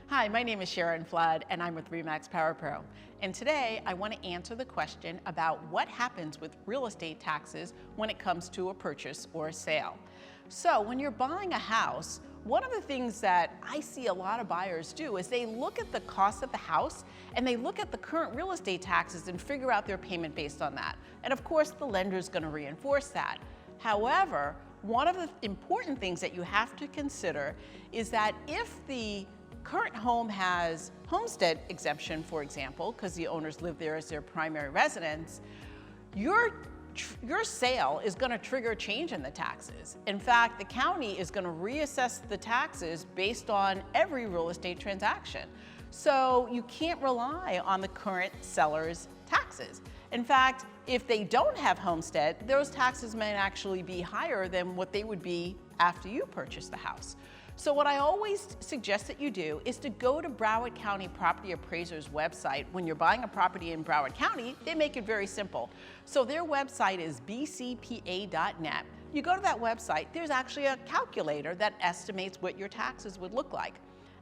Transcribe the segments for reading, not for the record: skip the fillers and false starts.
Hi, my name is Sharon and I'm with RE/MAX Power Pro. And today I want to answer the question about what happens with real estate taxes when it comes to a purchase or a sale. So when you're buying a house, one of the things that I see a lot of buyers do is they look at the cost of the house and they look at the current real estate taxes and figure out their payment based on that. And of course, the lender is going to reinforce that. However, one of the important things that you have to consider is that if the current home has Homestead Exemption, for example, because the owners live there as their primary residence, your sale is going to trigger a change in the taxes. In fact, the county is going to reassess the taxes based on every real estate transaction. So you can't rely on the current seller's taxes. In fact, if they don't have homestead, those taxes may actually be higher than what they would be after you purchase the house. So what I always suggest that you do is to go to Broward County Property Appraiser's website. When you're buying a property in Broward County, they make it very simple. So their website is bcpa.net. You go to that website, there's actually a calculator that estimates what your taxes would look like.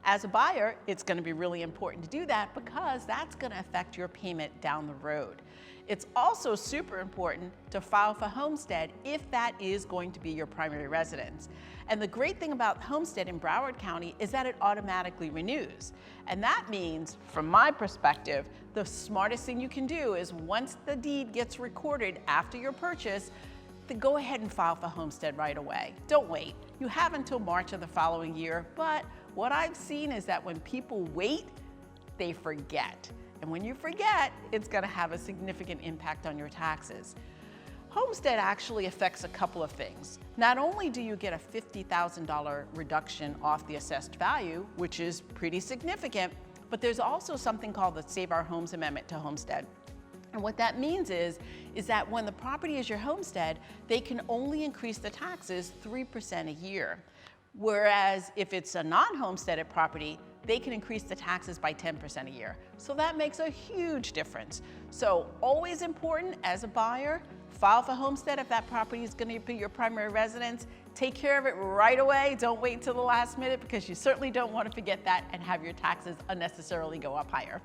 As a buyer, it's going to be really important to do that because that's going to affect your payment down the road. It's also super important to file for homestead if that is going to be your primary residence. And the great thing about homestead in Broward County is that it automatically renews. And that means, from my perspective, the smartest thing you can do is once the deed gets recorded after your purchase, to go ahead and file for homestead right away. Don't wait. You have until March of the following year, but what I've seen is that when people wait, they forget. And when you forget, it's going to have a significant impact on your taxes. Homestead actually affects a couple of things. Not only do you get a $50,000 reduction off the assessed value, which is pretty significant, but there's also something called the Save Our Homes Amendment to Homestead. And what that means is that when the property is your homestead, they can only increase the taxes 3% a year. Whereas if it's a non-homesteaded property, they can increase the taxes by 10% a year. So that makes a huge difference. So always important as a buyer, file for homestead if that property is going to be your primary residence. Take care of it right away. Don't wait until the last minute because you certainly don't want to forget that and have your taxes unnecessarily go up higher.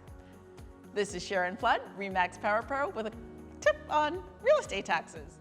This is Sharon, RE/MAX Power Pro with a tip on real estate taxes.